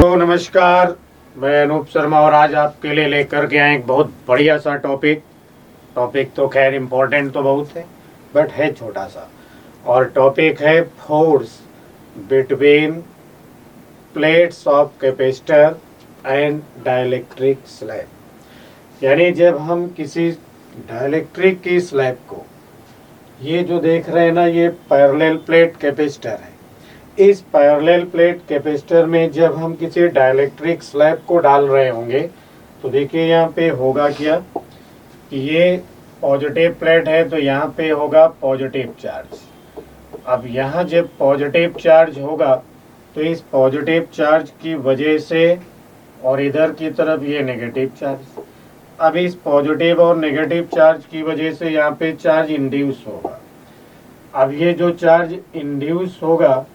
तो नमस्कार। मैं अनूप शर्मा और आज आपके लिए लेकर के आए एक बहुत बढ़िया सा टॉपिक। टॉपिक तो खैर इम्पोर्टेंट तो बहुत है, बट है छोटा सा। और टॉपिक है force between plates of capacitor and dielectric slab. यानी जब हम किसी डाइलेक्ट्रिक की स्लैब को, ये जो देख रहे हैं ना, ये पैरेलल प्लेट कैपेसिटर है। इस पैरेलल प्लेट कैपेसिटर में जब हम किसी डाइलेक्ट्रिक स्लैब को डाल रहे होंगे तो देखिए यहाँ पे होगा क्या कि ये पॉजिटिव प्लेट है तो यहाँ पे होगा पॉजिटिव चार्ज। अब यहाँ जब पॉजिटिव चार्ज होगा तो इस पॉजिटिव चार्ज की वजह से, और इधर की तरफ ये नेगेटिव चार्ज। अब इस पॉजिटिव और नेगेटिव चार्ज की वजह से यहाँ पे चार्ज इंड्यूस होगा। अब ये जो चार्ज इंड्यूस होगा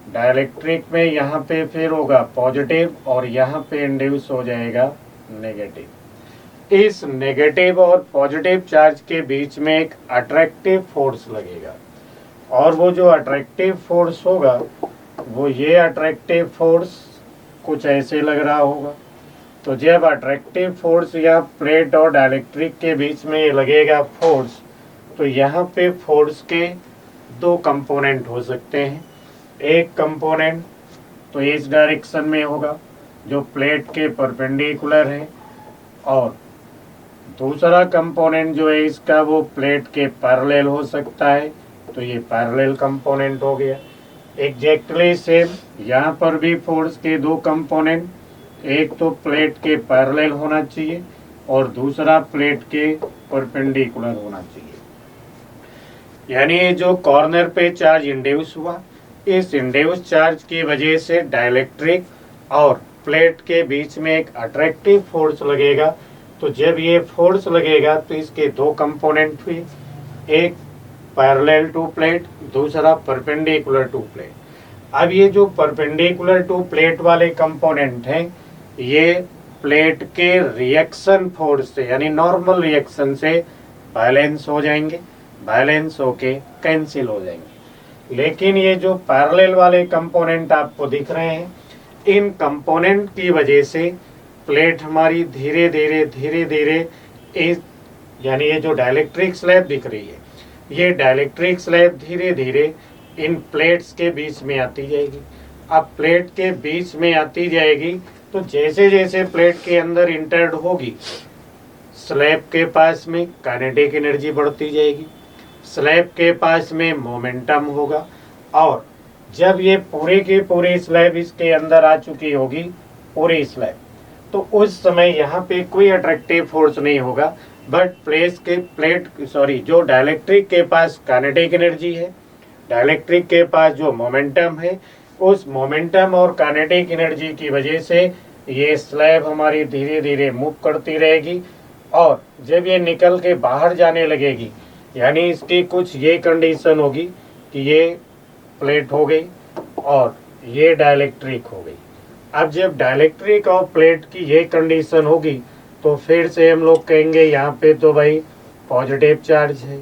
डाइलेक्ट्रिक में, यहाँ पे फिर होगा पॉजिटिव और यहाँ पे इंड्यूस हो जाएगा नेगेटिव। इस नेगेटिव और पॉजिटिव चार्ज के बीच में एक अट्रैक्टिव फोर्स लगेगा, और वो जो अट्रैक्टिव फोर्स होगा वो ये अट्रैक्टिव फोर्स कुछ ऐसे लग रहा होगा। तो जब अट्रैक्टिव फोर्स या प्लेट और डाइलेक्ट्रिक के बीच में ये लगेगा फोर्स, तो यहाँ पे फोर्स के दो कंपोनेंट हो सकते हैं। एक कंपोनेंट तो इस डायरेक्शन में होगा जो प्लेट के परपेंडिकुलर है, और दूसरा कंपोनेंट जो है इसका वो प्लेट के पैरेलल हो सकता है, तो ये पैरेलल कंपोनेंट हो गया। एग्जैक्टली सेम यहाँ पर भी फोर्स के दो कंपोनेंट, एक तो प्लेट के पैरेलल होना चाहिए और दूसरा प्लेट के परपेंडिकुलर होना चाहिए। यानी जो कॉर्नर पे चार्ज इंड्यूस हुआ, इस इंड्यूस चार्ज की वजह से डाइलेक्ट्रिक और प्लेट के बीच में एक अट्रैक्टिव फोर्स लगेगा। तो जब ये फोर्स लगेगा तो इसके दो कंपोनेंट हुए, एक पैरेलल टू प्लेट, दूसरा परपेंडिकुलर टू प्लेट। अब ये जो परपेंडिकुलर टू प्लेट वाले कंपोनेंट हैं ये प्लेट के रिएक्शन फोर्स से, यानी नॉर्मल रिएक्शन से बैलेंस हो जाएंगे, बैलेंस होके कैंसिल हो जाएंगे। लेकिन ये जो पैरेलल वाले कंपोनेंट आपको दिख रहे हैं, इन कंपोनेंट की वजह से प्लेट हमारी धीरे धीरे इस, यानी ये जो डाइलेक्ट्रिक स्लैब दिख रही है, ये डाइलेक्ट्रिक स्लैब धीरे धीरे इन प्लेट्स के बीच में आती जाएगी। अब प्लेट के बीच में आती जाएगी तो जैसे जैसे प्लेट के अंदर इंटर्ड होगी, स्लैब के पास में काइनेटिक एनर्जी बढ़ती जाएगी, स्लैब के पास में मोमेंटम होगा, और जब ये पूरे के पूरे स्लैब इसके अंदर आ चुकी होगी, पूरी स्लैब, तो उस समय यहाँ पे कोई अट्रैक्टिव फोर्स नहीं होगा, बट जो डाइलेक्ट्रिक के पास काइनेटिक एनर्जी है, डाइलेक्ट्रिक के पास जो मोमेंटम है, उस मोमेंटम और काइनेटिक एनर्जी की वजह से ये स्लैब हमारी धीरे धीरे मूव करती रहेगी। और जब ये निकल के बाहर जाने लगेगी, यानी इसकी कुछ ये कंडीशन होगी कि ये प्लेट हो गई और ये डाइलेक्ट्रिक हो गई। अब जब डाइलेक्ट्रिक और प्लेट की ये कंडीशन होगी तो फिर से हम लोग कहेंगे यहाँ पे तो भाई पॉजिटिव चार्ज है,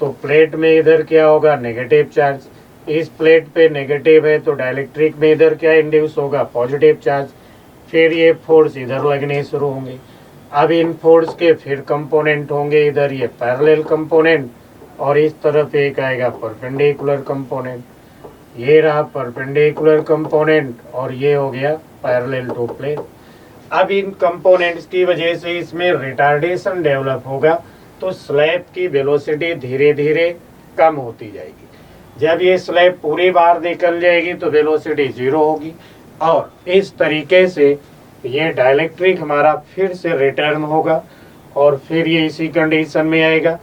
तो प्लेट में इधर क्या होगा, नेगेटिव चार्ज। इस प्लेट पे नेगेटिव है तो डाइलेक्ट्रिक में इधर क्या इंड्यूस होगा, पॉजिटिव चार्ज। फिर ये फोर्स इधर लगने शुरू होंगे। अब इन फोर्स के फिर कंपोनेंट होंगे, इधर ये पैरेलल कंपोनेंट और इस तरफ एक आएगा परपेंडिकुलर कंपोनेंट। ये रहा परपेंडिकुलर कंपोनेंट और ये हो गया पैरेलल टू प्लेट। अब इन कंपोनेंट्स की वजह से इसमें रिटार्डेशन डेवलप होगा, तो स्लैब की वेलोसिटी धीरे धीरे कम होती जाएगी। जब ये स्लैब पूरी बाहर निकल जाएगी तो वेलोसिटी 0 होगी, और इस तरीके से ये डाइलेक्ट्रिक हमारा फिर से रिटर्न होगा और फिर ये इसी कंडीशन में आएगा।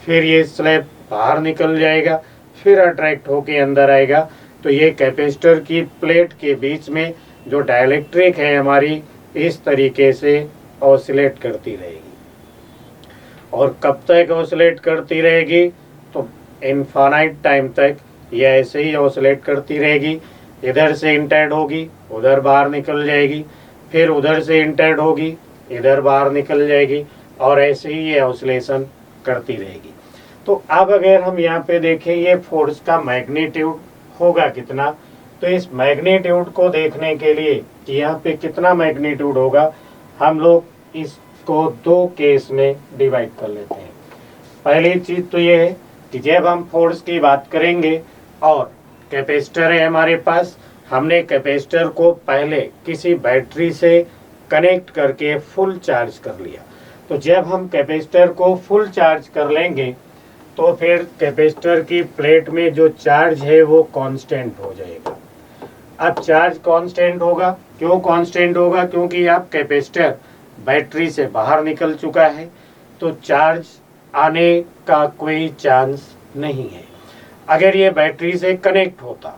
फिर ये स्लैब बाहर निकल जाएगा, फिर अट्रैक्ट होके अंदर आएगा। तो ये कैपेसिटर की प्लेट के बीच में जो डाइलेक्ट्रिक है हमारी, इस तरीके से ऑसिलेट करती रहेगी। और कब तक ऑसिलेट करती रहेगी, तो इनफाइनाइट टाइम तक ये ऐसे ही ऑसिलेट करती रहेगी। इधर से इंटर्ड होगी, उधर बाहर निकल जाएगी, फिर उधर से इंटर्ड होगी, इधर बाहर निकल जाएगी, और ऐसे ही ये ऑसिलेशन करती रहेगी। तो अब अगर हम यहाँ पे देखें ये फोर्स का मैग्नीट्यूड होगा कितना, तो इस मैग्नीट्यूड को देखने के लिए कि यहाँ पे कितना मैग्नीट्यूड होगा, हम लोग इसको दो केस में डिवाइड कर लेते हैं। पहली चीज़ तो ये है कि जब हम फोर्स की बात करेंगे और कैपेसिटर है हमारे पास, हमने कैपेसिटर को पहले किसी बैटरी से कनेक्ट करके फुल चार्ज कर लिया। तो जब हम कैपेसिटर को फुल चार्ज कर लेंगे तो फिर कैपेसिटर की प्लेट में जो चार्ज है वो कांस्टेंट हो जाएगा। अब चार्ज कांस्टेंट होगा, क्यों कांस्टेंट होगा? क्योंकि अब कैपेसिटर बैटरी से बाहर निकल चुका है, तो चार्ज आने का कोई चांस नहीं है। अगर ये बैटरी से कनेक्ट होता,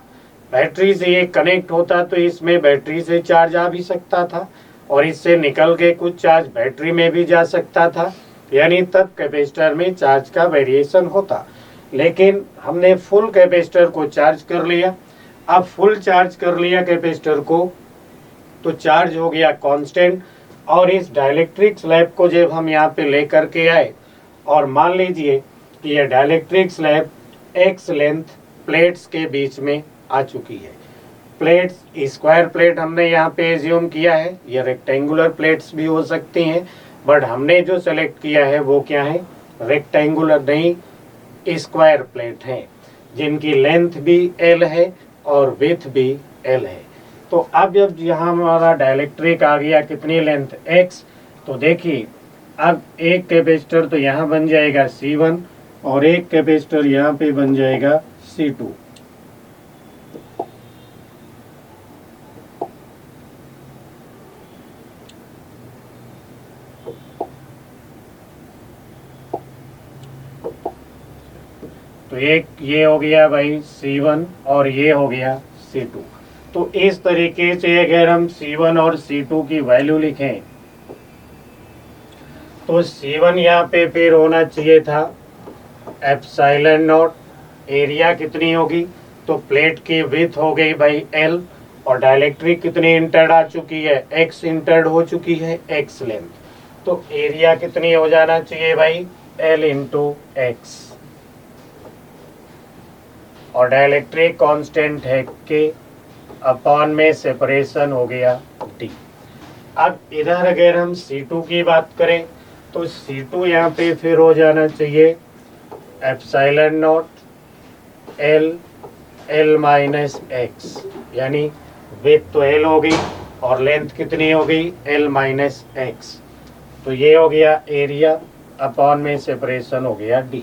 बैटरी से ये कनेक्ट होता तो इसमें बैटरी से चार्ज आ भी सकता था और इससे निकल के कुछ चार्ज बैटरी में भी जा सकता था, यानी तब कैपेसिटर में चार्ज का वेरिएशन होता। लेकिन हमने फुल कैपेसिटर को चार्ज कर लिया। अब फुल चार्ज कर लिया कैपेसिटर को तो चार्ज हो गया कांस्टेंट। और इस डाइलेक्ट्रिक स्लैब को जब हम यहाँ पे लेकर के आए और मान लीजिए कि यह dielectric slab x length plates के बीच में आ चुकी है। प्लेट्स स्क्वायर प्लेट हमने यहाँ पे एज्यूम किया है, ये रेक्टेंगुलर प्लेट्स भी हो सकती हैं, बट हमने जो सेलेक्ट किया है वो क्या है? रेक्टेंगुलर नहीं, स्क्वायर प्लेट है जिनकी लेंथ भी एल है और विड्थ भी एल है। तो अब जब यहाँ हमारा डाइलेक्ट्रिक आ गया कितनी लेंथ एक्स, तो देखिए अब एक कैपेसिटर तो यहाँ बन जाएगा C1 और एक कैपेसिटर यहाँ पे बन जाएगा C2। तो एक ये हो गया भाई C1 और ये हो गया C2। तो इस तरीके से अगर हम C1 और C2 की वैल्यू लिखें तो C1 यहाँ पे फिर होना चाहिए था एप्सिलॉन नॉट। एरिया कितनी होगी? तो प्लेट की विड्थ हो गई भाई L और डाइलेक्ट्रिक कितनी इंटर्ड आ चुकी है? X इंटर्ड हो चुकी है, X लेंथ। तो एरिया कितनी हो जाना चाहिए भाई? L into X। और डाइलेक्ट्रिक कांस्टेंट है के अपॉन में सेपरेशन हो गया D। अब इधर अगर हम C2 की बात करें तो C2 यहाँ पे फिर हो जाना चाहिए epsilon naught L minus X, यानी विड्थ तो L हो गई और लेंथ कितनी हो गई? L minus X। तो ये हो गया एरिया अपॉन में सेपरेशन हो गया D।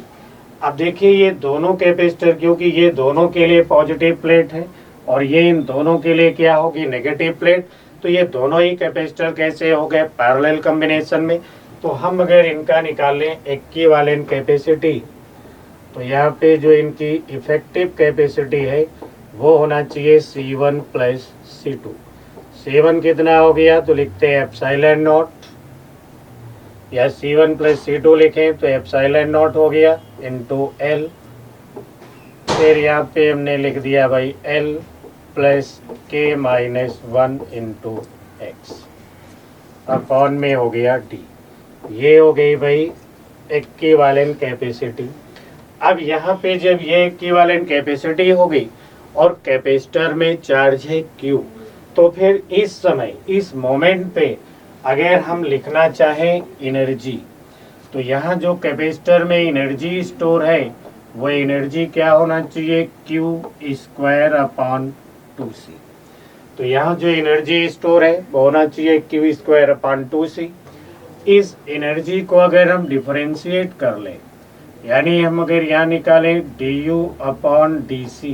अब देखिए ये दोनों कैपेसिटर, क्योंकि ये दोनों के लिए पॉजिटिव प्लेट है और ये इन दोनों के लिए क्या होगी? Negative plate. तो ये दोनों ही कैपेसिटर कैसे हो गए? पैरेलल कॉम्बिनेशन में। तो हम अगर इनका निकालें इक्विवेलेंट कैपेसिटी तो यहाँ पे जो इनकी इफेक्टिव कैपेसिटी है वो होना चाहिए C1 प्लस C2। C1 कितना हो गया? तो लिखते हैं एप्सिलॉन नॉट, या C1 प्लस C2 लिखें तो एप्सिलॉन नॉट हो गया इंटू L। फिर यहाँ पे हमने लिख दिया भाई L plus K minus 1 into X upon में हो गया D। ये हो गई भाई इक्विवेलेंट कैपेसिटी। अब यहाँ पे जब ये इक्विवेलेंट कैपेसिटी हो गई और कैपेसिटर में चार्ज है Q, तो फिर इस समय इस मोमेंट पे अगर हम लिखना चाहें एनर्जी, तो यहाँ जो कैपेसिटर में एनर्जी स्टोर है वो एनर्जी क्या होना चाहिए? Q square upon 2C। तो यहाँ जो एनर्जी स्टोर है वो होना चाहिए Q स्क्वायर अपॉन 2C। इस एनर्जी को अगर हम डिफरेंशिएट कर लें, यानी हम अगर यहाँ निकालें du अपॉन DC,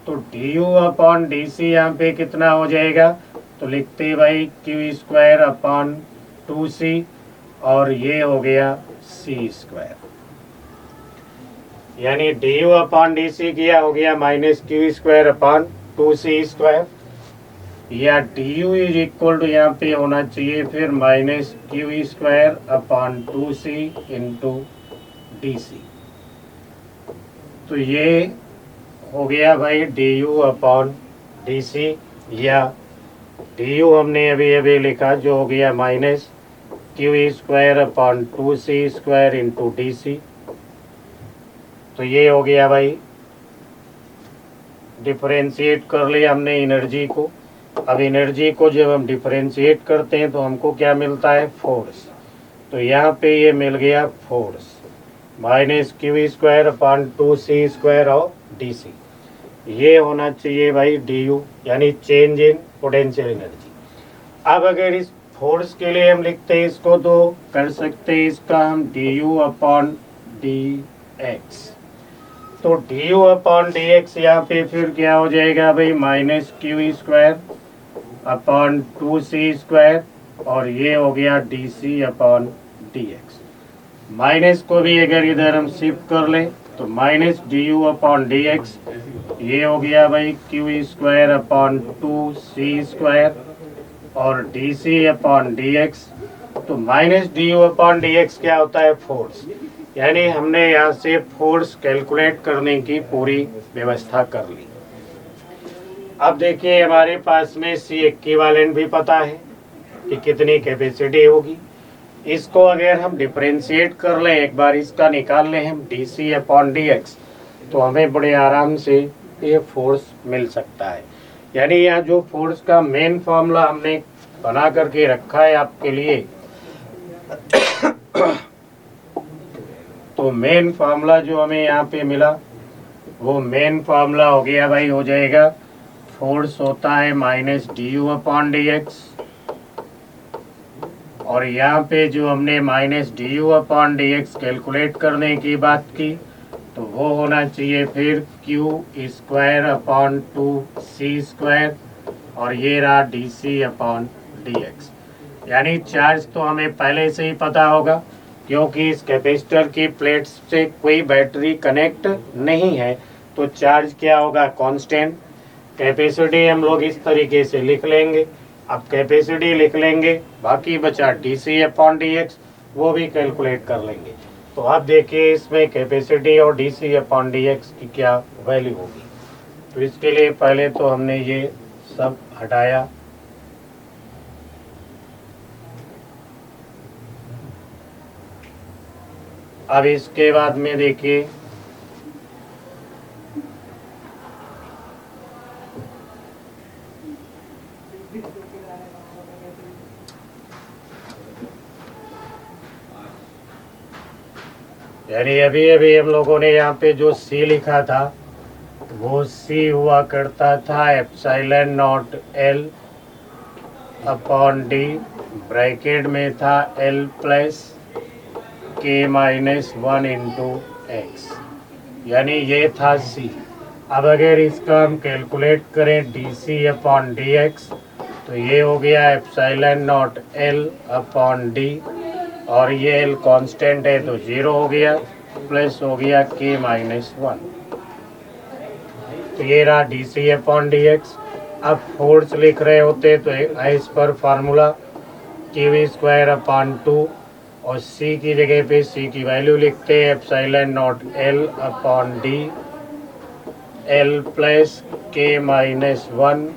तो du अपॉन DC यहाँ पे कितना हो जाएगा? तो लिखते भाई Q स्क्वायर अपॉन 2C और ये हो गया C स्क्वायर, यानी du अपॉन DC क्या हो गया? Minus Q square upon 2C square, या du इज इक्वल टू यहाँ पे होना चाहिए फिर minus Q square upon 2C into DC। तो ये हो गया भाई du अपॉन DC, या du हमने अभी अभी लिखा जो हो गया minus Q square upon 2C square into DC। तो ये हो गया भाई डिफरेंशिएट कर लिया हमने एनर्जी को। अब एनर्जी को जब हम डिफरेंशिएट करते हैं तो हमको क्या मिलता है, फोर्स। तो यहाँ पे ये मिल गया force minus Q square upon 2c² और डी सी। ये होना चाहिए भाई डी यू, यानी चेंज इन पोटेंशियल एनर्जी। अब अगर इस फोर्स के लिए हम लिखते हैं इसको तो कर सकते हैं इसका हम D U upon D x. तो D U upon D X यहाँ पे फिर क्या हो जाएगा भाई, minus Q square upon 2c² और ये हो गया D C upon D X. Minus को भी अगर इधर हम शिफ्ट कर ले तो minus D U upon D X, ये हो गया भाई क्यू स्क्वायर अपॉन 2c² और डी सी अपॉन डी एक्स। तो minus D U upon D X क्या होता है, फोर्स। यानी हमने यहाँ से फोर्स कैलकुलेट करने की पूरी व्यवस्था कर ली। अब देखिए हमारे पास में सी इक्विवेलेंट भी पता है कि कितनी कैपेसिटी होगी। इसको अगर हम डिफरेंशिएट कर लें, एक बार इसका निकाल लें हम D C upon D x, तो हमें बड़े आराम से ये फोर्स मिल सकता है। यानी यहाँ जो फोर्स का मेन फॉर्मूला हमने बना करके रखा है आपके लिए, तो मेन फार्मूला जो हमें यहाँ पे मिला वो मेन फार्मूला हो गया भाई, हो जाएगा फोर्स होता है minus D U upon D x, और यहाँ पे जो हमने minus D U upon D x calculate करने की बात की तो वो होना चाहिए फिर क्यू स्क्वायर अपॉन 2c² और ये रहा डी सी अपॉन डी एक्स। यानी चार्ज तो हमें पहले से ही पता होगा, क्योंकि इस कैपेसिटर की प्लेट से कोई बैटरी कनेक्ट नहीं है, तो चार्ज क्या होगा, कांस्टेंट। कैपेसिटी हम लोग इस तरीके से लिख लेंगे। अब कैपेसिटी लिख लेंगे, बाकी बचा डी सी अपॉन डी एक्स, वो भी कैलकुलेट कर लेंगे। तो आप देखिए इसमें कैपेसिटी और डी सी अपॉन डी एक्स की क्या वैल्यू होगी। तो इसके लिए पहले तो हमने ये सब हटाया। अब इसके बाद में देखिए यानी अभी अभी हम लोगों ने यहाँ पे जो C लिखा था वो C हुआ करता था epsilon naught L upon D, bracket में था L plus K minus 1 into x, यानी ये था C। अब अगर इसका हम कैलकुलेट करें डी सी अपॉन डी एक्स तो ये हो गया epsilon naught L upon D, और ये L कांस्टेंट है तो 0 हो गया, प्लस हो गया K माइनस 1। तो ये रहा डी सी अपॉन डी एक्स। अब फोर्स लिख रहे होते तो एस पर फार्मूला क्यू स्क्वायर अपॉन 2 और C की जगह पे C की वैल्यू लिखते हैं epsilon naught L upon D, L plus K minus 1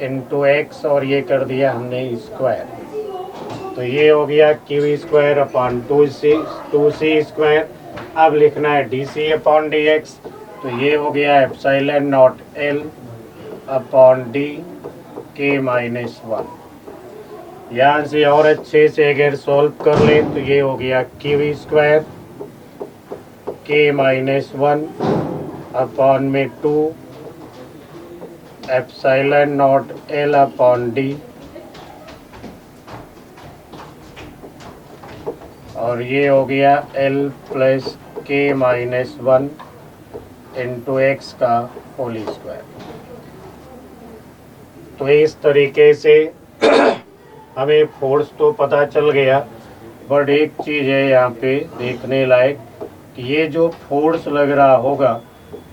into x, और ये कर दिया हमने स्क्वायर। तो ये हो गया क्यू स्क्वायर अपॉन 2c²। अब लिखना है डी सी अपॉन डी एक्स, तो ये हो गया epsilon naught L upon d K minus 1। यहाँ से और अच्छे से अगर सॉल्व कर ले तो ये हो गया Q square K minus 1 upon में 2 epsilon naught L upon D, और ये हो गया L plus K minus 1 into x का होल स्क्वायर। तो इस तरीके से हमें फोर्स तो पता चल गया, बट एक चीज़ है यहाँ पे देखने लायक कि ये जो फोर्स लग रहा होगा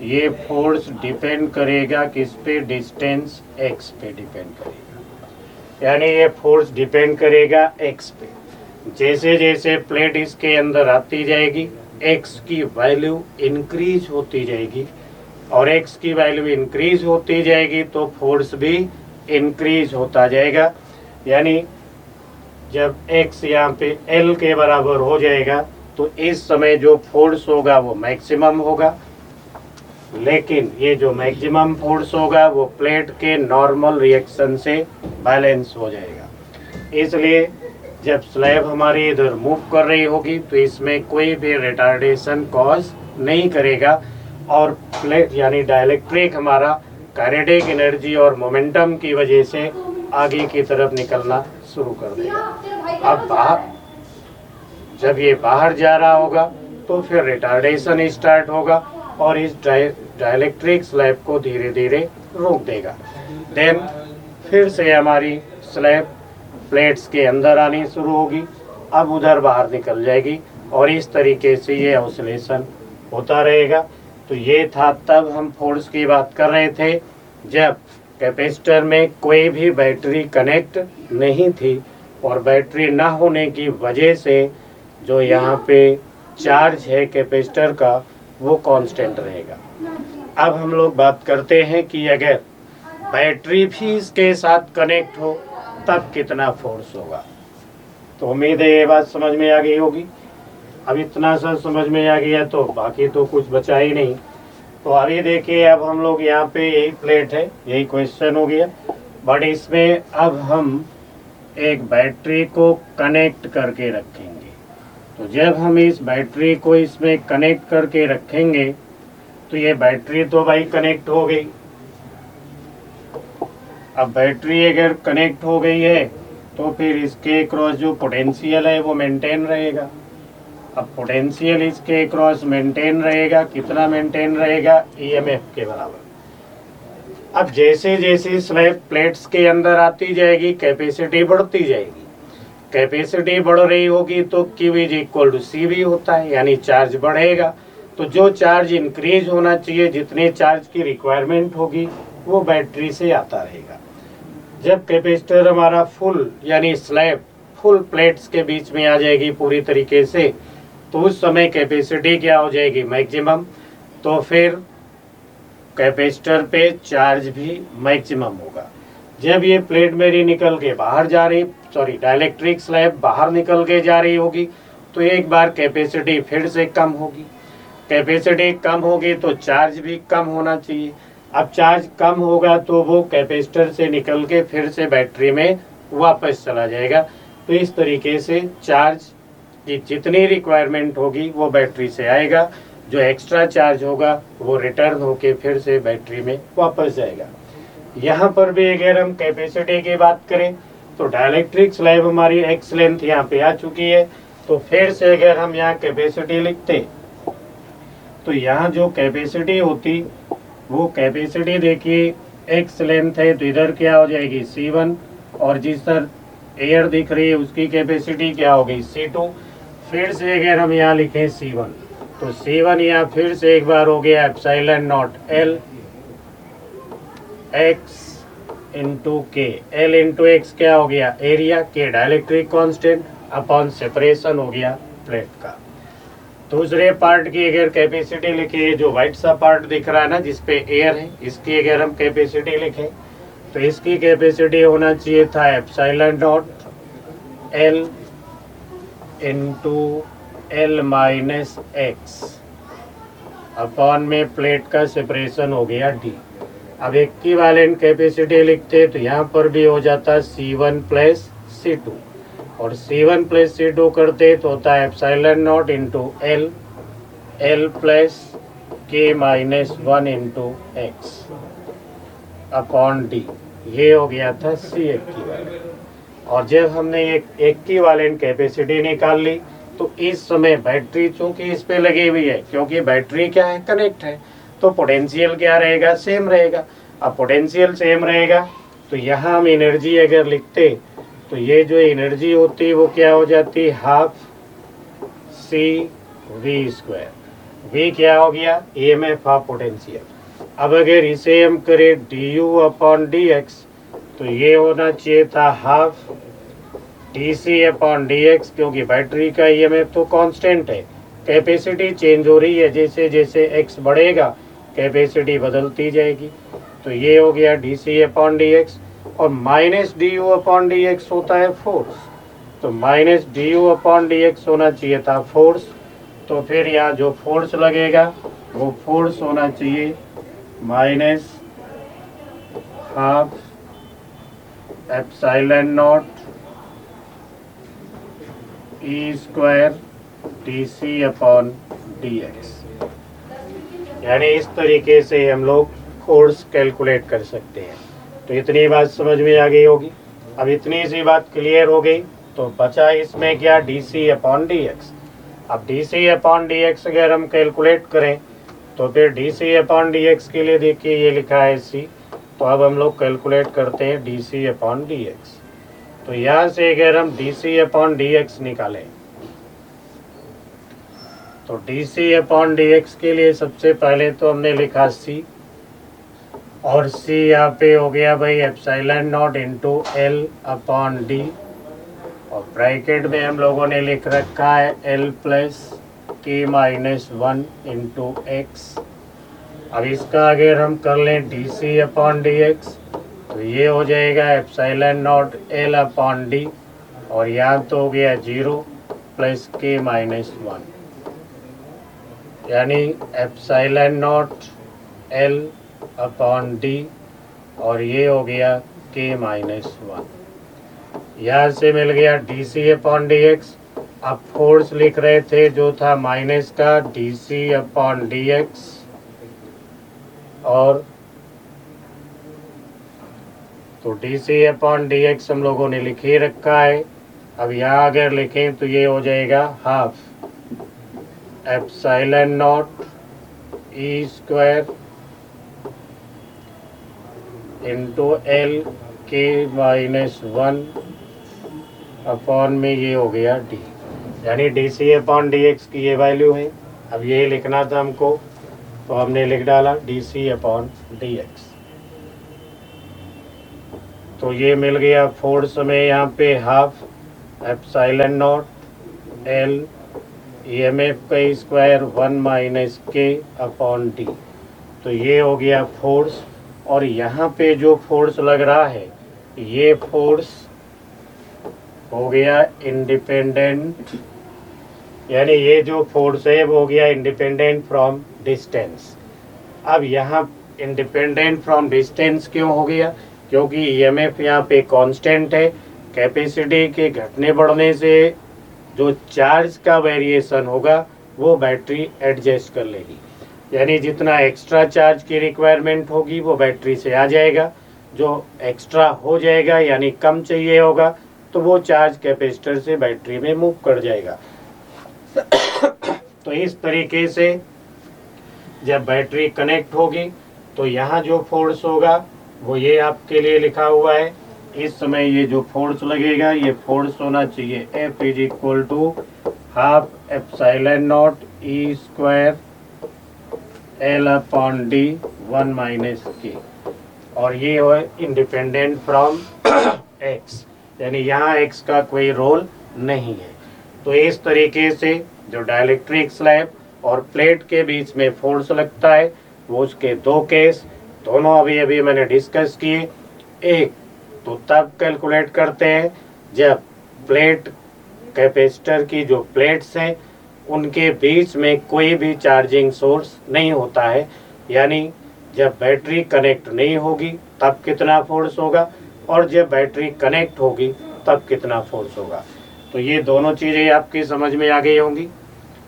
ये फोर्स डिपेंड करेगा किस पे, डिस्टेंस x पे डिपेंड करेगा। यानी ये फोर्स डिपेंड करेगा x पे। जैसे जैसे प्लेट इसके अंदर आती जाएगी x की वैल्यू इंक्रीज होती जाएगी, और x की वैल्यू इंक्रीज होती जाएगी तो फोर्स भी इंक्रीज होता जाएगा। यानी जब x यहाँ पे L के बराबर हो जाएगा तो इस समय जो फोर्स होगा वो मैक्सिमम होगा। लेकिन ये जो मैक्सिमम फोर्स होगा वो प्लेट के नॉर्मल रिएक्शन से बैलेंस हो जाएगा। इसलिए जब स्लैब हमारी इधर मूव कर रही होगी तो इसमें कोई भी रिटार्डेशन कॉज नहीं करेगा और प्लेट यानी डाइलेक्ट्रिक हमारा काइनेटिक एनर्जी और मोमेंटम की वजह से आगे की तरफ निकलना शुरू कर देगा। अब बाहर जब ये बाहर जा रहा होगा तो फिर रिटार्डेशन स्टार्ट होगा और इस डाइलेक्ट्रिक स्लैब को धीरे धीरे रोक देगा। देन फिर से हमारी स्लैब प्लेट्स के अंदर आनी शुरू होगी, अब उधर बाहर निकल जाएगी और इस तरीके से ये ऑसिलेशन होता रहेगा। तो ये था तब हम फोर्स की बात कर रहे थे जब कैपेसिटर में कोई भी बैटरी कनेक्ट नहीं थी और बैटरी ना होने की वजह से जो यहाँ पे चार्ज है कैपेसिटर का वो कांस्टेंट रहेगा। अब हम लोग बात करते हैं कि अगर बैटरी भी इसके साथ कनेक्ट हो तब कितना फोर्स होगा। तो उम्मीद है ये बात समझ में आ गई होगी। अब इतना सा समझ में आ गया तो बाकी तो कुछ बचा ही नहीं। तो अभी देखिए, अब हम लोग यहाँ पे यही प्लेट है, यही क्वेश्चन हो गया, बट इसमें अब हम एक बैटरी को कनेक्ट करके रखेंगे। तो जब हम इस बैटरी को इसमें कनेक्ट करके रखेंगे तो ये बैटरी तो भाई कनेक्ट हो गई। अब बैटरी अगर कनेक्ट हो गई है तो फिर इसके क्रॉस जो पोटेंशियल है वो मेंटेन रहेगा। अब पोटेंशियल इसके क्रॉस मेंटेन रहेगा, कितना मेंटेन रहेगा, ईएमएफ के बराबर। अब जैसे जैसे स्लैब प्लेट्स के अंदर आती जाएगी कैपेसिटी बढ़ती जाएगी। कैपेसिटी बढ़ रही होगी तो Q is equal to CV होता है, यानी चार्ज बढ़ेगा। तो जो चार्ज इंक्रीज होना चाहिए, जितने चार्ज की रिक्वायरमेंट होगी वो बैटरी से आता रहेगा। जब कैपेसिटर हमारा फुल यानी स्लैब फुल प्लेट्स के बीच में आ जाएगी पूरी तरीके से, तो उस समय कैपेसिटी क्या हो जाएगी, मैक्सिमम। तो फिर कैपेसिटर पे चार्ज भी मैक्सिमम होगा। जब ये प्लेट मेरी निकल के बाहर जा रही, डाइलेक्ट्रिक स्लैब बाहर निकल के जा रही होगी, तो एक बार कैपेसिटी फिर से कम होगी। कैपेसिटी कम होगी तो चार्ज भी कम होना चाहिए। अब चार्ज कम होगा तो वो कैपेसिटर से निकल के फिर से बैटरी में वापस चला जाएगा। तो इस तरीके से चार्ज की जितनी रिक्वायरमेंट होगी वो बैटरी से आएगा, जो एक्स्ट्रा चार्ज होगा वो रिटर्न होके फिर से बैटरी में वापस जाएगा। यहाँ पर भी अगर हम कैपेसिटी की बात करें तो डाइलेक्ट्रिक स्लैब हमारी एक्स लेंथ यहाँ पे आ चुकी है। तो फिर से अगर हम यहाँ कैपेसिटी लिखते तो यहाँ जो कैपेसिटी होती वो कैपेसिटी देखिए एक्स लेंथ है, तो इधर क्या हो जाएगी C1, और जिस तरह एयर दिख रही है उसकी कैपेसिटी क्या हो गई C2। फिर से अगर हम यहाँ लिखें C1 तो C1 यहाँ फिर से एक बार हो गया epsilon naught L x into के। L इंटू एक्स क्या हो गया, एरिया, के डाइलेक्ट्रिक कांस्टेंट अपॉन सेपरेशन हो गया प्लेट का। दूसरे पार्ट की अगर कैपेसिटी लिखे, जो व्हाइट सा पार्ट दिख रहा है ना जिसपे एयर है, इसकी अगर हम कैपेसिटी लिखें तो इसकी कैपेसिटी होना चाहिए था epsilon naught L into L minus x upon में प्लेट का सेपरेशन हो गया D। अब इक्विवेलेंट कैपेसिटी लिखते तो यहाँ पर भी हो जाता C1 प्लस C2, और C1 प्लस C2 करते तो होता है epsilon not into L plus के minus 1 into X upon D। ये हो गया था C इक्विवेलेंट। और जब हमने एक इक्विवेलेंट कैपेसिटी निकाल ली तो इस समय बैटरी चूंकि इस पे लगी हुई है, क्योंकि बैटरी क्या है, कनेक्ट है, तो पोटेंशियल क्या रहेगा, सेम रहेगा। अब पोटेंशियल सेम रहेगा तो यहाँ हम एनर्जी अगर लिखते तो ये जो एनर्जी होती वो क्या हो जाती, हाफ CV²। V क्या हो गया, EMF हाफ पोटेंशियल। अब अगर इसे हम करें du अपॉन dx तो ये होना चाहिए था हाफ dc अपॉन dx, क्योंकि बैटरी का EMF तो कांस्टेंट है, कैपेसिटी चेंज हो रही है, जैसे जैसे x बढ़ेगा कैपेसिटी बदलती जाएगी। तो ये हो गया dc अपॉन dx, और माइनस du अपॉन dx होता है फोर्स, तो माइनस du अपॉन dx होना चाहिए था फोर्स। तो फिर यहाँ जो फोर्स लगेगा वो फोर्स होना चाहिए minus half epsilon naught e square d सी अपॉन डी एक्स। यानी इस तरीके से हम लोग फोर्स कैलकुलेट कर सकते हैं। तो इतनी बात समझ में आ गई होगी। अब इतनी सी बात क्लियर हो गई तो बचा इसमें क्या, डी सी अपॉन डी एक्स। अब डी सी अपॉन डी एक्स अगर हम कैलकुलेट करें तो फिर डी सी अपॉन डी एक्स के लिए देखिए ये लिखा है सी, तो अब हम लोग कैलकुलेट करते हैं डी सी अपॉन डी एक्स। तो यहाँ से अगर हम D C upon D x निकालें तो डी सी अपॉन डी एक्स के लिए सबसे पहले तो हमने लिखा सी, और सी यहाँ पे हो गया भाई epsilon not into l upon D, और ब्रैकेट में हम लोगों ने लिख रखा है एल प्लस के माइनस 1 इंटू एक्स। अब इसका अगर हम कर लें डी सी अपॉन डी एक्स तो ये हो जाएगा epsilon naught l upon D, और यहाँ तो हो गया 0 प्लस के माइनस 1, यानी epsilon naught l upon D, और ये हो गया के माइनस 1। यहाँ से मिल गया D C upon D x. अब फोर्स लिख रहे थे जो था माइनस का डी सी अपॉन डी एक्स, और तो डी सी अपॉन डी एक्स हम लोगों ने लिख ही रखा है। अब यहाँ अगर लिखें तो ये हो जाएगा half epsilon naught e square into l k minus 1 upon में ये हो गया डी, यानी डी सी अपॉन डी एक्स की ये वैल्यू है। अब ये लिखना था हमको तो हमने लिख डाला डी सी अपॉन डी एक्स। तो ये मिल गया फोर्स में यहाँ पे half epsilon naught l e m f का square 1 minus k upon d. तो ये हो गया फोर्स, और यहाँ पे जो फोर्स लग रहा है ये फोर्स हो गया इंडिपेंडेंट, यानी ये जो फोर्स है वो हो गया इंडिपेंडेंट फ्रॉम डिस्टेंस। अब यहाँ इंडिपेंडेंट फ्रॉम डिस्टेंस क्यों हो गया, क्योंकि ईएमएफ यहाँ पे कांस्टेंट है। कैपेसिटी के घटने बढ़ने से जो चार्ज का वेरिएशन होगा वो बैटरी एडजस्ट कर लेगी, यानी जितना एक्स्ट्रा चार्ज की रिक्वायरमेंट होगी वो बैटरी से आ जाएगा, जो एक्स्ट्रा हो जाएगा यानी कम चाहिए होगा तो वो चार्ज कैपेसिटर से बैटरी में मूव कर जाएगा। तो इस तरीके से जब बैटरी कनेक्ट होगी तो यहाँ जो फोर्स होगा वो ये आपके लिए लिखा हुआ है। इस समय ये जो फोर्स लगेगा ये फोर्स होना चाहिए F is equal to half epsilon naught e square l upon d 1 minus k, और ये है इंडिपेंडेंट फ्रॉम एक्स, यानी यहाँ एक्स का कोई रोल नहीं है। तो इस तरीके से जो डाइलेक्ट्रिक स्लैब और प्लेट के बीच में फोर्स लगता है वो उसके दो केस दोनों अभी मैंने डिस्कस किए। एक तो तब कैलकुलेट करते हैं जब प्लेट कैपेसिटर की जो प्लेट्स हैं उनके बीच में कोई भी चार्जिंग सोर्स नहीं होता है, यानी जब बैटरी कनेक्ट नहीं होगी तब कितना फोर्स होगा, और जब बैटरी कनेक्ट होगी तब कितना फोर्स होगा। तो ये दोनों चीज़ें आपकी समझ में आ गई होंगी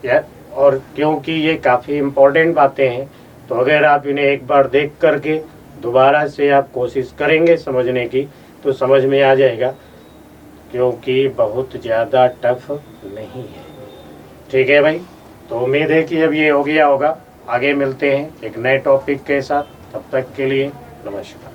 यार, और क्योंकि ये काफ़ी इम्पोर्टेंट बातें हैं तो अगर आप इन्हें एक बार देख करके दोबारा से आप कोशिश करेंगे समझने की तो समझ में आ जाएगा, क्योंकि बहुत ज़्यादा टफ नहीं है। ठीक है भाई, तो उम्मीद है कि अब ये हो गया होगा। आगे मिलते हैं एक नए टॉपिक के साथ, तब तक के लिए नमस्कार।